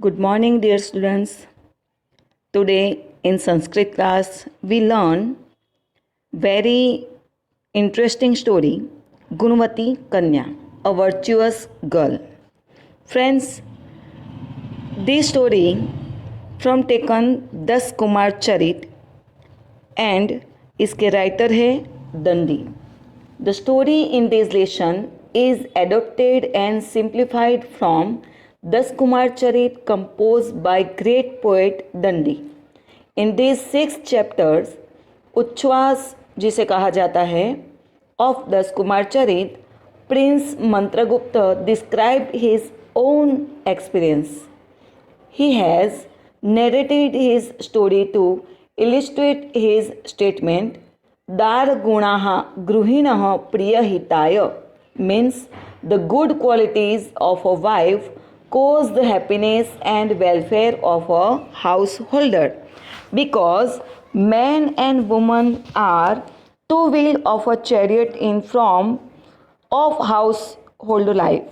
Good morning, dear students. Today in Sanskrit class, we learn very interesting story, Gunvati Kanya, a virtuous girl. Friends, this story from taken Das Kumar Charit and इसके writer है Dandi. The story in this lesson is adapted and simplified from Das Kumar Charit composed by great poet Dandi. In these 6 chapters, उच्छ्वास जिसे कहा जाता है of Das Kumar Charit, Prince Mantragupta described his own experience. He has narrated his story to illustrate his statement. Dar gunaha gruhinaha priyahitaya means the good qualities of a wife cause the happiness and welfare of a householder, because man and woman are two wheels of a chariot in form of household life,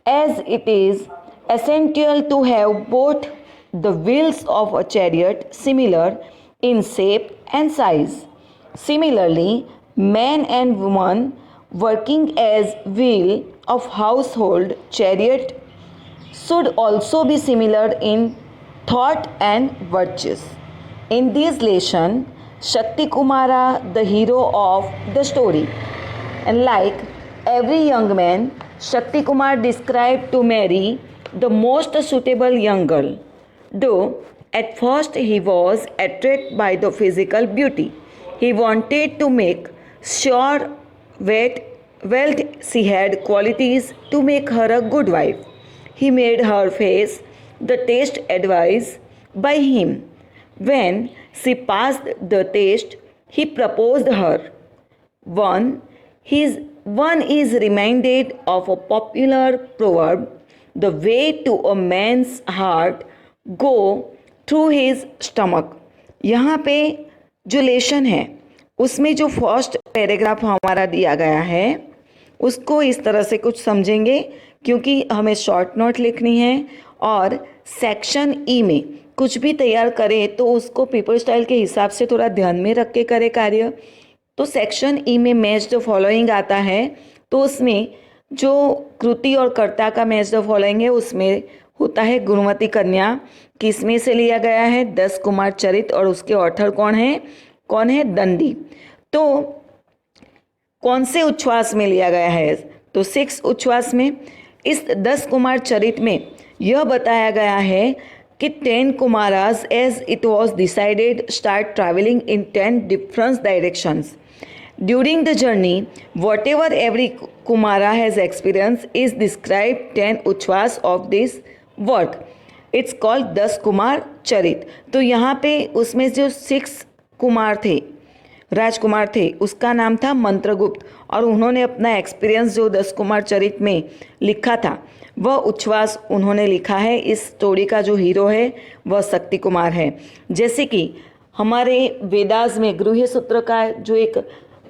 as it is essential to have both the wheels of a chariot similar in shape and size. Similarly, man and woman working as wheel of household chariot should also be similar in thought and virtues. In this lesson, Shakti Kumara, the hero of the story, and like every young man, Shakti Kumar described to marry the most suitable young girl. Though at first he was attracted by the physical beauty, he wanted to make sure that she had qualities to make her a good wife. He made her face the test advised by him. When she passed the test, he proposed her. One is reminded of a popular proverb, the way to a man's heart go through his stomach. यहाँ पे जो लेशन है उसमें जो first paragraph हमारा दिया गया है उसको इस तरह से कुछ समझेंगे, क्योंकि हमें शॉर्ट नोट लिखनी है और सेक्शन ई में कुछ भी तैयार करें तो उसको पेपर स्टाइल के हिसाब से थोड़ा ध्यान में रख के करें कार्य। तो सेक्शन ई में मैच द फॉलोइंग आता है, तो उसमें जो कृति और कर्ता का मैच द फॉलोइंग है उसमें होता है गुणवती कन्या, किसमें से लिया गया है दस कुमार चरित, और उसके ऑथर कौन है दंडी। तो कौन से उच्छ्वास में लिया गया है, तो 6 उच्छ्वास में। इस 10 कुमार चरित में यह बताया गया है कि 10 Kumaras as it was decided start travelling in 10 different directions during the journey. Whatever every Kumara has experience is describe 10 उच्छ्वास of this work. It's called 10 Kumar Charit. तो यहाँ पे उसमें जो 6 कुमार थे, राजकुमार थे, उसका नाम था मंत्रगुप्त, और उन्होंने अपना एक्सपीरियंस जो 10 कुमार चरित में लिखा था वह उच्छ्वास उन्होंने लिखा है। इस स्टोरी का जो हीरो है वह शक्ति कुमार है। जैसे कि हमारे वेदास में गृह्य सूत्र का जो एक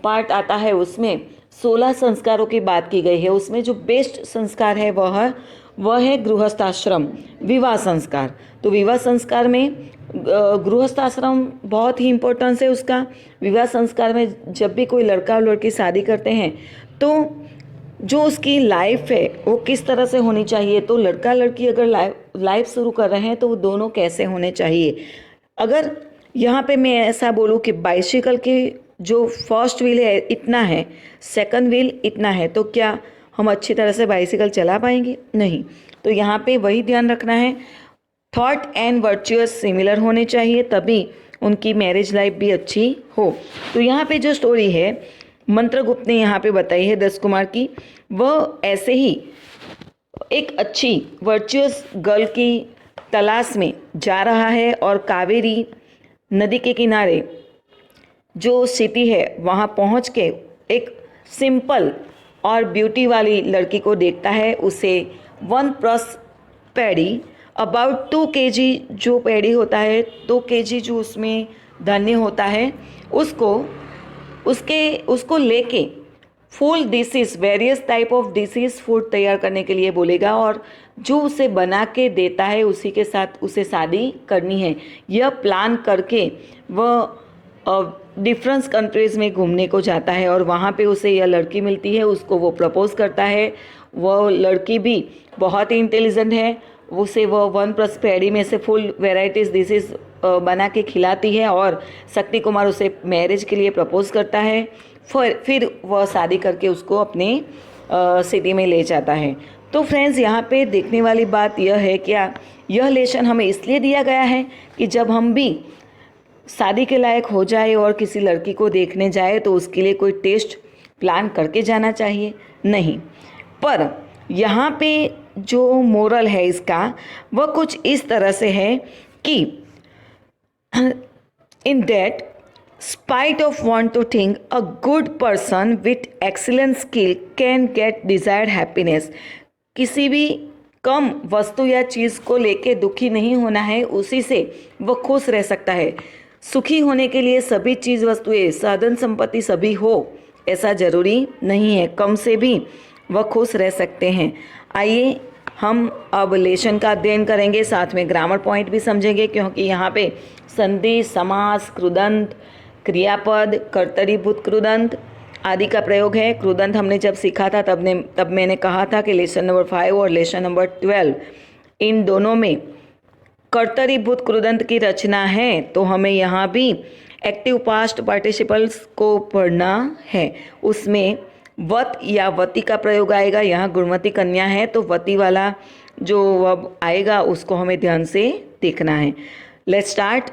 पार्ट आता है उसमें 16 संस्कारों की बात की गई है। उसमें जो बेस्ट संस्कार है वह है गृहस्थाश्रम, विवाह संस्कार। तो विवाह संस्कार में गृहस्थाश्रम बहुत ही इम्पोर्टेंस है उसका। विवाह संस्कार में जब भी कोई लड़का और लड़की शादी करते हैं तो जो उसकी लाइफ है वो किस तरह से होनी चाहिए। तो लड़का लड़की अगर लाइफ शुरू कर रहे हैं तो वो दोनों कैसे होने चाहिए। अगर यहाँ पे मैं ऐसा बोलूँ कि बाइसिकल की जो फर्स्ट व्हील है इतना है, सेकंड व्हील इतना है, तो क्या हम अच्छी तरह से बाइसिकल चला पाएंगे? नहीं। तो यहाँ पे वही ध्यान रखना है, थॉट एंड वर्चुअस सिमिलर होने चाहिए, तभी उनकी मैरिज लाइफ भी अच्छी हो। तो यहाँ पे जो स्टोरी है मंत्रगुप्त ने यहाँ पे बताई है 10 कुमार की, वह ऐसे ही एक अच्छी वर्चुअस गर्ल की तलाश में जा रहा है और कावेरी नदी के किनारे जो सिटी है वहाँ पहुँच के एक सिंपल और ब्यूटी वाली लड़की को देखता है। उसे 1 प्लस पैडी अबाउट 2 kg जो पैडी होता है, 2 kg जो उसमें धान्य होता है, उसको लेके full dishes, various type of dishes food तैयार करने के लिए बोलेगा, और जो उसे बना के देता है उसी के साथ उसे शादी करनी है। यह प्लान करके वह डिफरेंस कंट्रीज़ में घूमने को जाता है और वहाँ पे उसे यह लड़की मिलती है, उसको वो प्रपोज करता है। वह लड़की भी बहुत ही इंटेलिजेंट है, उसे वह 1+ पेड़ी में से फुल वेराइटीज़ डिशेस बना के खिलाती है और शक्ति कुमार उसे मैरिज के लिए प्रपोज करता है। फिर वह शादी करके उसको अपने सिटी में ले जाता है। तो फ्रेंड्स, यहाँ पे देखने वाली बात यह है, क्या यह लेसन हमें इसलिए दिया गया है कि जब हम भी शादी के लायक हो जाए और किसी लड़की को देखने जाए तो उसके लिए कोई टेस्ट प्लान करके जाना चाहिए? नहीं। पर यहाँ पे जो मोरल है इसका, वह कुछ इस तरह से है कि in that spite of want to think a good person with excellent skill can get desired happiness। किसी भी कम वस्तु या चीज़ को लेके दुखी नहीं होना है, उसी से वह खुश रह सकता है। सुखी होने के लिए सभी चीज़ वस्तुएं साधन संपत्ति सभी हो ऐसा ज़रूरी नहीं है, कम से भी वह खुश रह सकते हैं। आइए हम अब लेसन का अध्ययन करेंगे, साथ में ग्रामर पॉइंट भी समझेंगे, क्योंकि यहाँ पे संधि, समास, कृदंत, क्रियापद, कर्तरीभूत कृदंत आदि का प्रयोग है। कृदंत हमने जब सीखा था तब मैंने कहा था कि लेसन नंबर 5 और लेसन नंबर 12 इन दोनों में कर्तरीभूत कृदंत की रचना है, तो हमें यहाँ भी एक्टिव पास्ट पार्टिसिपल्स को पढ़ना है। उसमें वत या वती का प्रयोग आएगा। यहाँ गुणवती कन्या है तो वती वाला जो अब आएगा उसको हमें ध्यान से देखना है। Let's start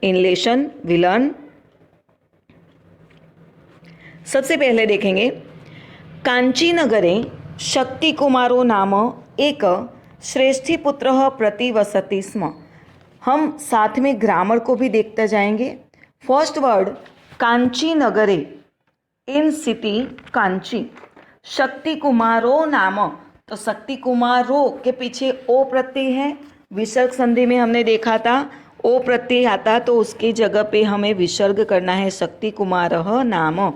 in lesson we learn. सबसे पहले देखेंगे, कांची नगरे शक्ति कुमारो नाम एक श्रेष्ठी पुत्र प्रतिवसति स्म। हम साथ में ग्रामर को भी देखते जाएंगे। फर्स्ट वर्ड कांची नगरे, इन सिटी कांची, शक्ति कुमारो नाम, तो शक्ति कुमारो के पीछे ओ प्रत्यय है। विसर्ग संधि में हमने देखा था ओ प्रत्यय आता तो उसकी जगह पे हमें विसर्ग करना है, शक्ति कुमारः नाम।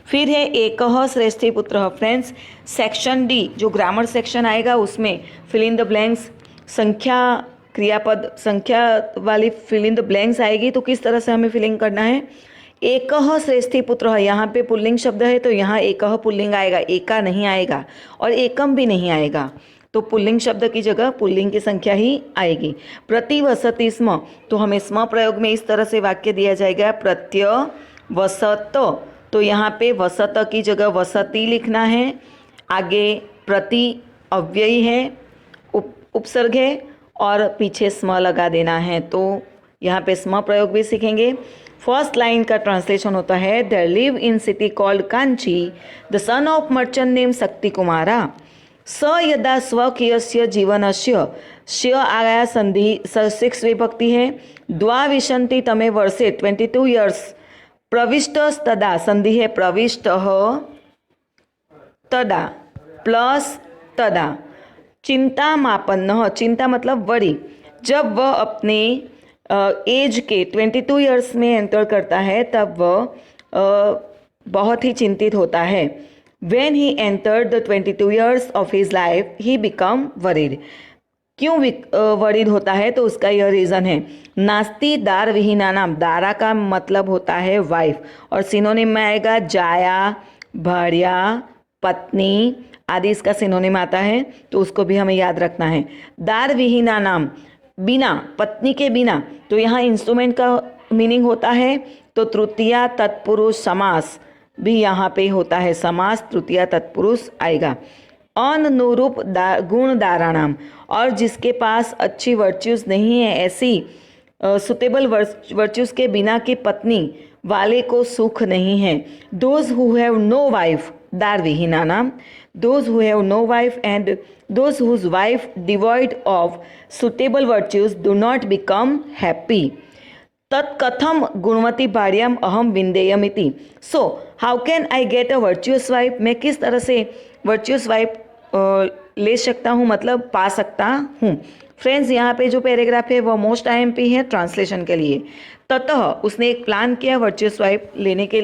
फिर है एकः श्रेष्ठी पुत्रः। फ्रेंड्स, सेक्शन डी जो ग्रामर सेक्शन आएगा उसमें फिल इन द ब्लैंक्स, संख्या क्रियापद संख्या वाली फिल इन द ब्लैंक्स आएगी। तो किस तरह से हमें फिलिंग करना है? एकः श्रेष्ठी पुत्रः, यहाँ पे पुल्लिंग शब्द है तो यहाँ एकः पुल्लिंग आएगा, एका नहीं आएगा और एकम भी नहीं आएगा, तो पुल्लिंग शब्द की जगह पुल्लिंग की संख्या ही आएगी। प्रतिवसति स्म, तो हमें स्म प्रयोग में इस तरह से वाक्य दिया जाएगा, प्रत्यवसत, तो यहाँ पे वसत की जगह वसति लिखना है। आगे प्रति अव्ययी है, उपसर्ग है और पीछे स्म लगा देना है, तो यहाँ पे स्म प्रयोग भी सीखेंगे। फर्स्ट लाइन का ट्रांसलेशन होता है, there live in city called Kanchi the son of merchant name Shakti Kumara स यदा स्वकीयस्य जीवनस्य, स्य आया संधि 6 विभक्ति है। द्वाविंशति तमे वर्षे 22 ईयर्स प्रविष्टस्तदा, संधि है प्रविष्टः तदा प्लस तदा, चिंतामापन्नः, चिंता मतलब वरी, जब वह अपने एज के 22 ईयर्स में एंटर करता है तब वह बहुत ही चिंतित होता है। When he entered the 22 years of his life, he become worried। क्यों वरीड होता है? तो उसका यह रीज़न है, नास्ति दार विहीना नाम, दारा का मतलब होता है वाइफ और सिनोनिम में आएगा जाया, भार्या, पत्नी आदि इसका सिनोनिम आता है, तो उसको भी हमें याद रखना है। दार विहीना नाम, बिना, पत्नी के बिना, तो यहाँ इंस्ट्रूमेंट का मीनिंग होता है, तो तृतीया तत्पुरुष समास भी यहाँ पे होता है, समास तृतीया तत्पुरुष आएगा। अनुरूप गुण दाराणाम, और जिसके पास अच्छी वर्च्यूज़ नहीं है, ऐसी सुटेबल वर्च्यूज़ के बिना की पत्नी वाले को सुख नहीं है। Those who have no wife, दार विहीना नाम, those who have no wife and those whose wife devoid of suitable virtues do not become happy. तत्कथम गुणवती भार्याम अहम विंदेयमिति। So how can I get a virtuous wife, मैं किस तरह से वर्च्यूअस वाइफ ले सकता हूँ, मतलब पा सकता हूँ। फ्रेंड्स, यहाँ पे जो पैराग्राफ है वो मोस्ट IMP है ट्रांसलेशन के लिए। ततः उसने एक प्लान किया वर्च्यूअस वाइफ लेने के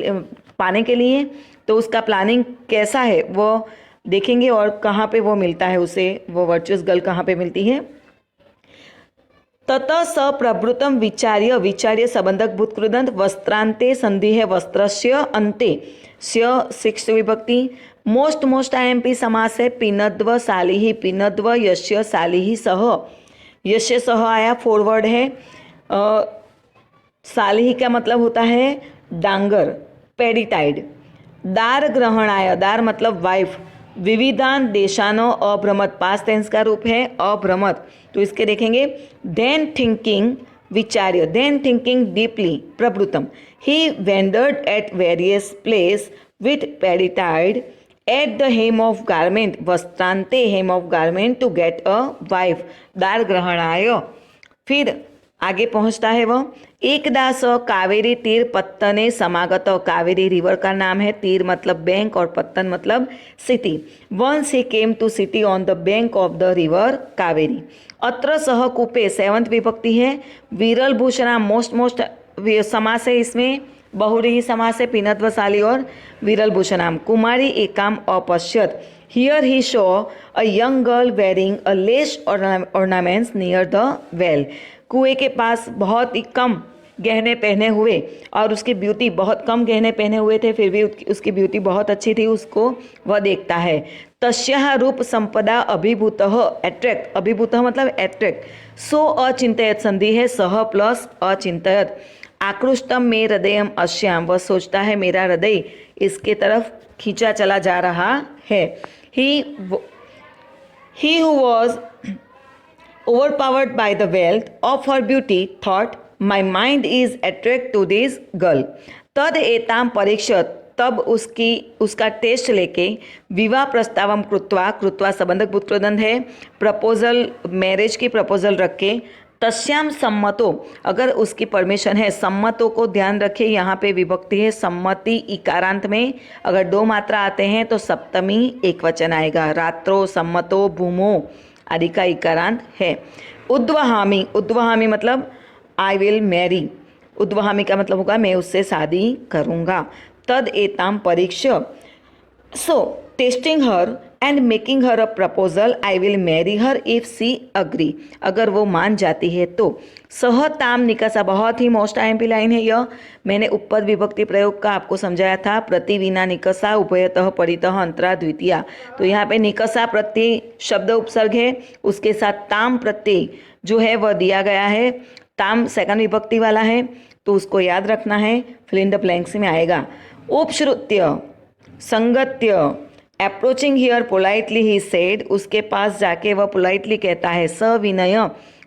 पाने के लिए, तो उसका प्लानिंग कैसा है वो देखेंगे और कहाँ पे वो मिलता है उसे, वो वर्चुअस गर्ल कहाँ पे मिलती है। ततः स प्रभृतम विचार्य, विचार्य संबंधक भूतकृदंत, वस्त्रांते संधि है वस्त्रस्य अंते, स्य सिक्स विभक्ति। मोस्ट आईएमपी समास है पिनद्व सालिही, पिनद्व यश्य सालिही सह, यश्य सह आया फॉरवर्ड है। सालिही का मतलब होता है डांगर, पेडिटाइड। दार ग्रहणाय, दार मतलब वाइफ। विविधान देशानो अभ्रमत, पास्ट टेंस का रूप है अभ्रमत, तो इसके देखेंगे देन थिंकिंग विचार्य, देन थिंकिंग डीपली प्रभृतम, he wandered at various place with paddy tied at the hem of garment, वस्त्रांते hem of garment to get a wife, दार ग्रहणाय। फिर आगे पहुंचता है वह, एकदा स कावेरी तीर पत्तने समागत, कावेरी रिवर का नाम है, तीर मतलब बैंक और पत्तन मतलब city. Once he came to city on the bank of the river Kaveri. अत्र सह कूपे, सेवंथ विभक्ति है। विरल भूषणा मोस्ट समास है, इसमें बहुव्रीहि समास है, पिनत्वशाली और विरल भूषणाम। कुमारी एकाम अपश्यत, here he show a young girl wearing a less ornaments near the well. कुएं के पास बहुत ही कम गहने पहने हुए, और उसकी ब्यूटी बहुत कम गहने पहने हुए थे, फिर भी उसकी ब्यूटी बहुत अच्छी थी, उसको वह देखता है। तस्याः रूप संपदा अभिभूतः, एट्रैक्ट, अभिभूतः मतलब एट्रैक्ट। सो अचिंतयत संधि है सह प्लस अचिंतयत। आकृष्टम मे हृदयम अश्याम, वह सोचता है मेरा हृदय इसके तरफ खींचा चला जा रहा है। He who was overpowered by the wealth of her beauty thought, my mind is attracted to this girl, तद एताम परीक्षत, तब उसका टेस्ट लेके विवाह प्रस्तावम कृत्वा, कृत्वा संबंधक भूतकृदंत है, प्रपोजल मैरिज की प्रपोजल रख के, तस्याम सम्मतो, अगर उसकी परमिशन है, सम्मतों को ध्यान रखिए यहाँ पे विभक्ति है सम्मति इकारांत में, अगर दो मात्रा आते हैं तो सप्तमी एक वचन आएगा। रात्रो सम्मतो भूमो आदि का इकारांत है। उद्वहामी, उद्वहामी मतलब आई विल मैरी, उद्वहामी का मतलब होगा मैं उससे शादी करूँगा। तद एताम परीक्ष, so testing her and making her a proposal, I will marry her if she agree, अगर वो मान जाती है तो। सह ताम निकषा, बहुत ही मोस्ट आईएमपी लाइन है यह, मैंने उपपद विभक्ति प्रयोग का आपको समझाया था। प्रतिविना निकषा उभयतः परितः अंतरा द्वितीया, तो यहाँ पे निकषा प्रत्यय शब्द उपसर्ग है, उसके साथ ताम प्रत्यय जो है वह दिया गया है। ताम सेकंड विभक्ति वाला है, तो उसको याद रखना है, फिल इन द ब्लैंक्स में आएगा। उपश्रुत्य, संगत्य, approaching her politely he said, उसके पास जाके वह पोलाइटली कहता है। सविनय,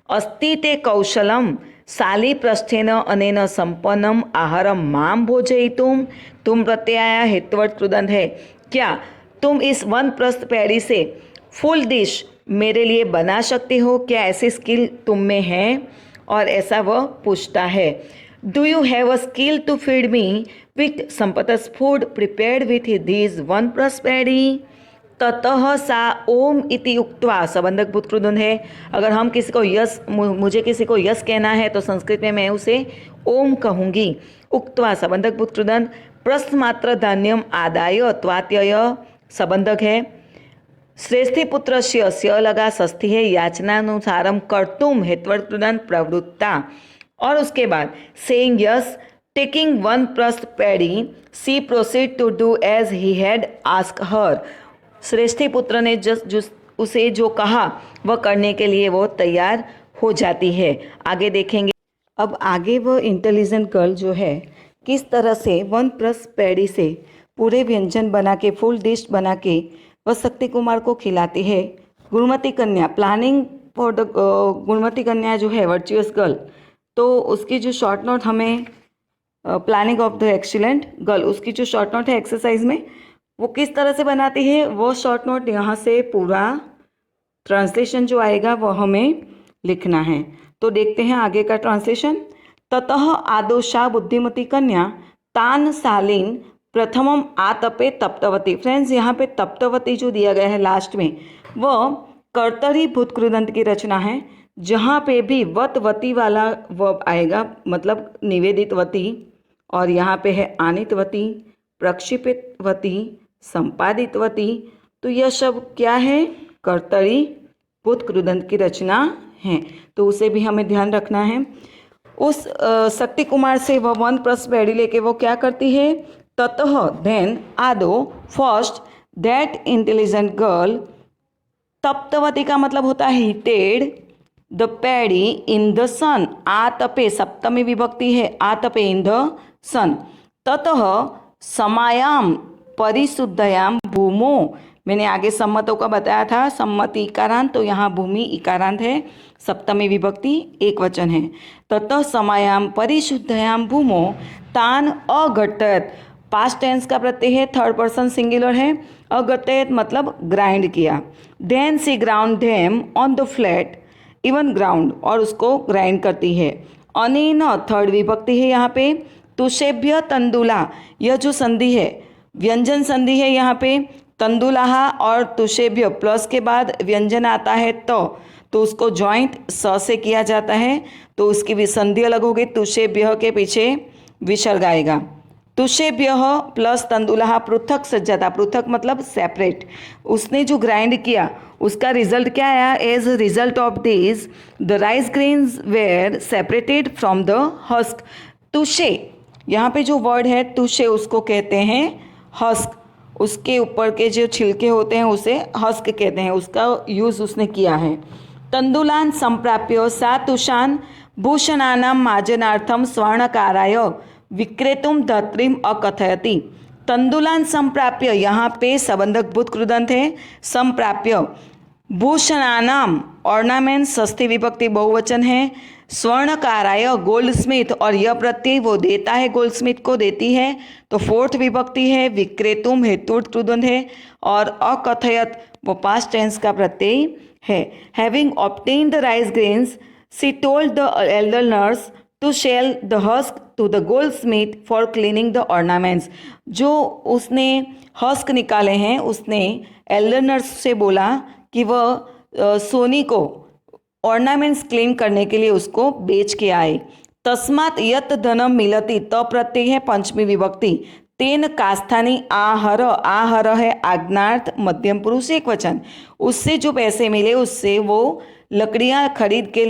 अस्ति ते कौशलम साली प्रस्थेन अनेन संपन्नम आहारम माम भोजयितुम, तुम प्रत्यय हेतुवत कृदंत है, क्या तुम इस वन प्रस्थ पैड़ी से फुल डिश मेरे लिए बना सकते हो, क्या ऐसी स्किल तुम में है, और ऐसा वह पूछता है। Do you have a skill to feed me with संपतस food prepared with this one प्रस्पेडी। ततः सा ओम इति उक्त्वा, संबंधक भूतकृदंत है, अगर हम किसी को यस, मुझे किसी को यस कहना है तो संस्कृत में मैं उसे ओम कहूँगी। उक्त्वा संबंधक भूतकृदंत, प्रश्न मात्र धान्यम आदाय त्वात्यय संबंधक है। श्रेष्ठी पुत्र स्य लगा षष्ठी है, याचनानुसारम कर्तुम हेत्वर्कृदंत प्रवृत्ता, और उसके बाद सेइंग यस टेकिंग वन प्रस्थ paddy she proceed to do as he had ask her, श्रेष्ठी पुत्र ने उसे जो कहा वह करने के लिए वो तैयार हो जाती है। आगे देखेंगे, अब आगे वह इंटेलिजेंट गर्ल जो है किस तरह से वन प्रस्थ पैडी से पूरे व्यंजन बना के, फुल डिश बना के वह शक्ति कुमार को खिलाती है। गुणवती कन्या, प्लानिंग फॉर द गुणवती कन्या जो है वर्चुअस गर्ल, तो उसकी जो शॉर्ट नोट हमें planning of the excellent girl, उसकी जो शॉर्ट नोट है एक्सरसाइज में, वो किस तरह से बनाती है, वो शॉर्ट नोट यहाँ से पूरा ट्रांसलेशन जो आएगा वो हमें लिखना है। तो देखते हैं आगे का ट्रांसलेशन। ततः आदोषा बुद्धिमती कन्या तान सालीन प्रथमम आतपे तप्तवती। फ्रेंड्स, यहाँ पे तप्तवती जो दिया गया है लास्ट में, वह कर्तरी भूतकृदंत की रचना है। जहाँ पे भी वतवती वाला वर्ब आएगा, मतलब निवेदितवती, और यहाँ पे है आनितवती, प्रक्षिपितवती, संपादितवती। तो यह सब क्या है? कर्तरी भूत कृदंत की रचना है, तो उसे भी हमें ध्यान रखना है। उस शक्ति कुमार से वह वन प्लस बेड़ी लेके वो क्या करती है? ततः देन आदो फर्स्ट दैट इंटेलिजेंट गर्ल, तप्तवती का मतलब होता है heated the paddy in the sun, आतपे सप्तमी विभक्ति है, आतपे इन द सन। ततः समायाम परिशुद्धयाम भूमो, मैंने आगे सम्मतों का बताया था, सम्मति इकारांत, तो यहाँ भूमि इकारांत है, सप्तमी विभक्ति एक वचन है। ततः समायाम परिशुद्धयाम भूमो तान अघटयत, पास्ट टेंस का प्रत्यय है, थर्ड पर्सन सिंगुलर है, अघटयत मतलब ग्राइंड किया। Then she ground them on the flat, even ground, और उसको ग्राइंड करती है। अनेन थर्ड विभक्ति है यहाँ पे। तुषेभ्य तंदुला, यह जो संधि है व्यंजन संधि है यहाँ पे, तंदुलाहा और तुषेभ्य प्लस के बाद व्यंजन आता है तो उसको जॉइंट स से किया जाता है, तो उसकी भी संधि अलग होगी। तुषेभ्य के पीछे विसर्ग आएगा। तुषेभ्य प्लस तंदुलाहा पृथक सज्जाता, पृथक मतलब सेपरेट, उसने जो ग्राइंड किया उसका रिजल्ट क्या आया? As result of this the rice grains were separated from the husk. तुषे, यहाँ पे जो वर्ड है तुषे, उसको कहते हैं हस्क, उसके ऊपर के जो छिलके होते हैं उसे हस्क कहते हैं, उसका यूज़ उसने किया है। तंदुलान संप्राप्य सा तुषान भूषणानां मार्जनार्थम स्वर्णकाराय विक्रेतुम धत्रीम अकथयति। तंदुलान संप्राप्य, यहाँ पे संबंधक भूत कृदंत है, संप्राप्य, भूषणानाम ऑर्नामेंट्स षष्ठी विभक्ति बहुवचन है, स्वर्णकाराय गोल्ड स्मिथ, और यह प्रत्यय वो देता है, गोल्ड स्मिथ को देती है, तो फोर्थ विभक्ति है, विक्रेतुम हेतु कृदंत है, और अकथयत वो पास्ट टेंस का प्रत्यय है। Having obtained the rice grains she told the elder nurse to shell the husk to the goldsmith for cleaning the ornaments. जो उसने हस्क निकाले हैं उसने एल्डर नर्स से बोला कि वह सोनी को ऑर्नामेंट्स क्लीन करने के लिए उसको बेच के आए। तस्मात यत धनम मिलती, त प्रत्यय है पंचमी विभक्ति, तेन कास्थानी आहर, आहर है आज्ञार्थ मध्यम पुरुष एक वचन, उससे जो पैसे मिले उससे वो लकड़ियाँ खरीद के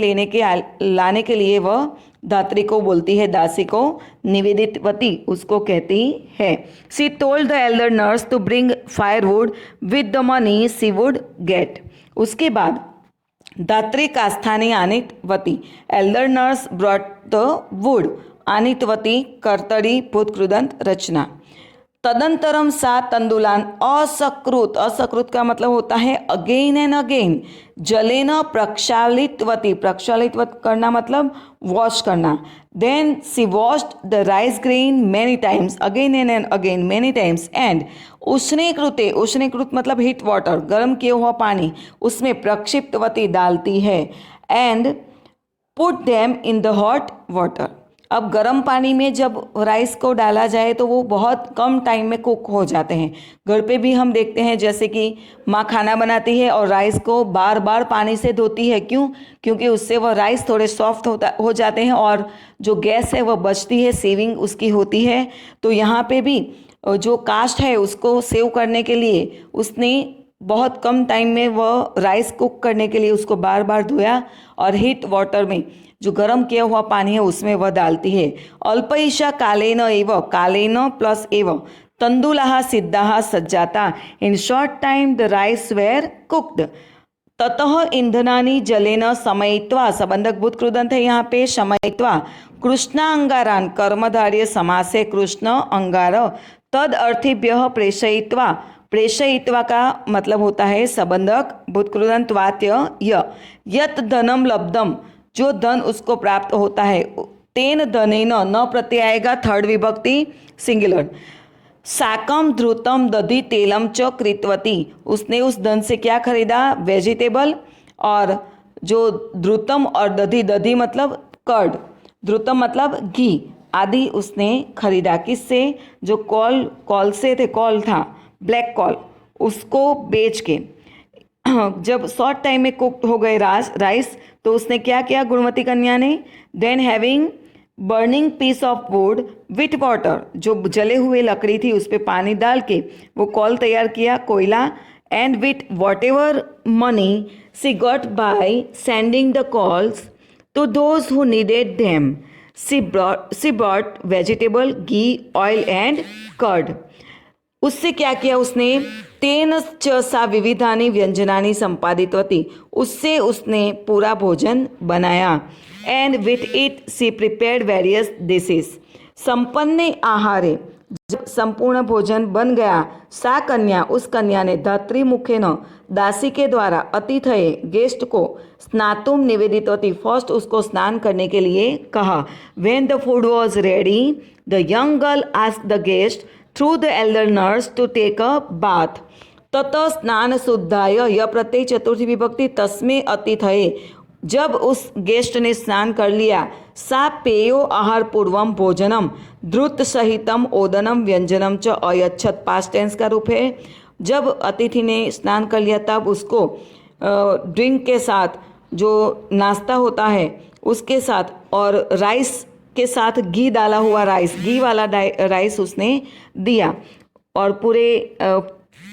लाने के लिए वह धात्री को बोलती है, दासी को, निवेदितवती उसको कहती है। She told the elder nurse to bring firewood with the money she would get. उसके बाद दात्री कास्थानी आनितवती, elder nurse brought the wood, आनितवती कर्तरी भूत कृदंत रचना। तदंतरम सा तंदुलान असकृत, असकृत का मतलब होता है अगेन एंड अगेन, जलेन प्रक्षालितवती, प्रक्षालितवत करना मतलब वॉश करना। Then she washed the rice grain many times, again and again many times, and उष्णीकृते, उष्णीकृत मतलब हीट वाटर, गर्म किया हुआ पानी, उसमें प्रक्षिप्तवती डालती है, and put them in the hot water. अब गर्म पानी में जब राइस को डाला जाए तो वो बहुत कम टाइम में कुक हो जाते हैं। घर पे भी हम देखते हैं जैसे कि माँ खाना बनाती है और राइस को बार बार पानी से धोती है, क्यों? क्योंकि उससे वह राइस थोड़े सॉफ्ट हो जाते हैं और जो गैस है वह बचती है, सेविंग उसकी होती है। तो यहाँ पे भी जो कास्ट है उसको सेव करने के लिए उसने बहुत कम टाइम में वह राइस कुक करने के लिए उसको बार बार धोया और हीट वाटर में जो गर्म किया हुआ पानी है उसमें वह डालती है। अल्पईशा कालेन एव, कालेन प्लस एव तंदुलाः सिद्धाः सज्जाता, in short time the rice were cooked. ततः ईंधनानि जलेन शमयित्वा, संबंधक भूत कृदंत है यहाँ पे, शमयित्वा कृष्णांगारान, कर्मधारय समास है कृष्ण अंगार, तद अर्थेभ्यः प्रेषयित्वा, प्रेषयित्वा का मतलब होता है संबंधक भूत कृदंत वात्य य, यत धनम लब्धम, जो धन उसको प्राप्त होता है, तेन धनेन, न प्रत्यय आएगा, थर्ड विभक्ति सिंगुलर। साकम ध्रुतम दधि तेलम च कृतवती, उसने उस धन से क्या खरीदा? वेजिटेबल, और जो ध्रुतम और दधि, दधि मतलब कर्ड, ध्रुतम मतलब घी आदि उसने खरीदा। किससे? जो कॉल से थे, कॉल था ब्लैक कॉल, उसको बेच के। जब शॉर्ट टाइम में कुक हो गए राइस तो उसने क्या किया गुणवती कन्या ने? Then having burning piece of wood with water, जो जले हुए लकड़ी थी उस पर पानी डाल के वो कॉल तैयार किया, कोयला, and with whatever money she got by sending the coals to those who needed them, she brought vegetable, ghee, oil and curd. उससे क्या किया उसने, तेन च सा विविधानि व्यंजनानि संपादितवती, उससे उसने पूरा भोजन बनाया। And with it she prepared various dishes, संपन्ने आहारे, जब संपूर्ण भोजन बन गया, सा कन्या, उस कन्या ने धात्री मुखेन, दासी के द्वारा, अतिथये, गेस्ट को, स्नातुम निवेदितवती, फर्स्ट उसको स्नान करने के लिए कहा। When the food was ready the young girl asked the guest through the elder nurse to take a bath, तत स्नान शुद्धाय, यह प्रत्यय चतुर्थी विभक्ति तस्मे अतिथये, जब उस गेस्ट ने स्नान कर लिया, सा पेयो आहार पूर्वम भोजनम द्रुत सहितम ओदनम व्यंजनम च अयच्छत, पास्ट टेंस का रूप है। जब अतिथि ने स्नान कर लिया तब उसको ड्रिंक के साथ, जो नाश्ता होता है उसके साथ, और राइस के साथ घी डाला हुआ राइस, घी वाला राइस उसने दिया, और पूरे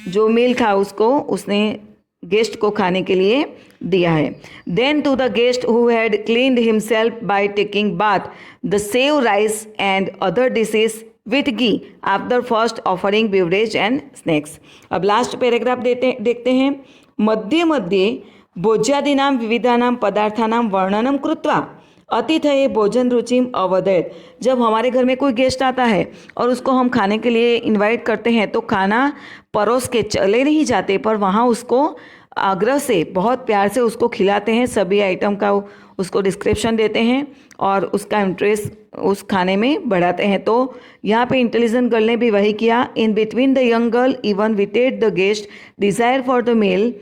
जो मील था उसको उसने गेस्ट को खाने के लिए दिया है। Then to the guest who had cleaned himself by taking bath the सेव rice and other dishes with ghee after first offering beverage and snacks. अब लास्ट पैराग्राफ देखते हैं। मध्ये मध्ये भोज्यादीनां विविधानां पदार्थानां वर्णनम कृत्वा अतिथये भोजन रुचिम अवदयत, जब हमारे घर में कोई गेस्ट आता है और उसको हम खाने के लिए इनवाइट करते हैं तो खाना परोस के चले नहीं जाते, पर वहाँ उसको आग्रह से बहुत प्यार से उसको खिलाते हैं, सभी आइटम का उसको डिस्क्रिप्शन देते हैं और उसका इंटरेस्ट उस खाने में बढ़ाते हैं। तो यहाँ पे इंटेलिजेंट गर्ल ने भी वही किया। In between the young girl even whetted the guest desire for the meal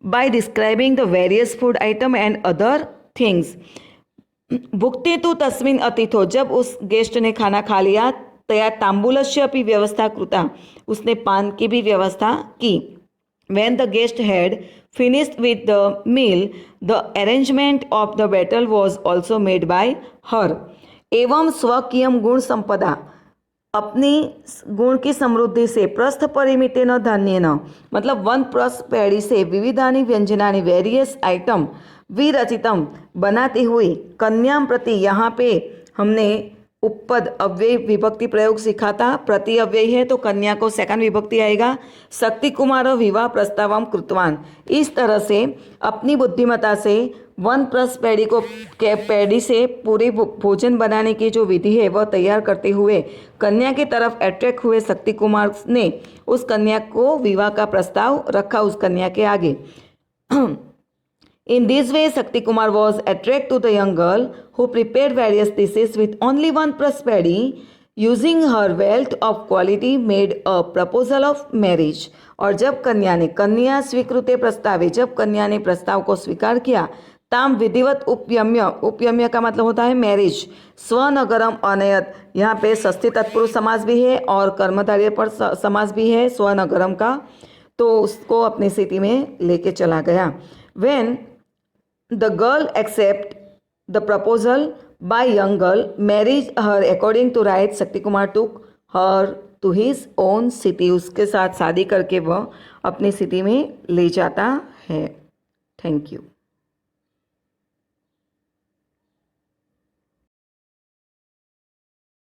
by describing the various food item and other things. भुक्ते तो तस्मिन अतिथो, जब उस गेस्ट ने खाना खा लिया, तया तांबूलस्य अपनी व्यवस्था कृता, उसने पान की भी व्यवस्था की। When the guest had finished with the meal, the arrangement of the battle was also made by her. एवं स्वकीयम गुण संपदा, अपनी गुण की समृद्धि से, प्रस्थ परिमितेन धान्येन, मतलब वन प्रस्थ पैड़ी से, विविधानि व्यंजनानि, वेरियस आइटम, विरचितम, बनाती हुई, कन्याम प्रति, यहाँ पे हमने उपपद अव्यय विभक्ति प्रयोग सीखा था, प्रति अव्यय है तो कन्या को सेकंड विभक्ति आएगा। शक्ति कुमार विवाह प्रस्तावम कृतवान, इस तरह से अपनी बुद्धिमत्ता से वन प्लस पैड़ी से पूरे भोजन बनाने की जो विधि है वह तैयार करते हुए कन्या की तरफ अट्रैक्ट हुए शक्ति कुमार ने उस कन्या को विवाह का प्रस्ताव रखा उस कन्या के आगे। In this way, Shakti Kumar was attracted to the young girl who prepared various dishes with only one prosperity, using her wealth of quality made a proposal of marriage. और जब कन्या स्वीकृते प्रस्तावे, जब कन्या ने प्रस्ताव को स्वीकार किया, ताम विधिवत उपयम्य, उपयम्य का मतलब होता है मैरिज, स्वनगरम अनयत, यहाँ पे षष्ठी तत्पुरुष समास भी है और कर्मधारय पर समास भी है स्वनगरम का, तो उसको अपनी सिटी में लेके चला गया। When the girl accept the proposal by young girl, married her according to right, Shakti Kumar took her to his own city, उसके साथ शादी करके वह अपनी सिटी में ले जाता है। Thank you.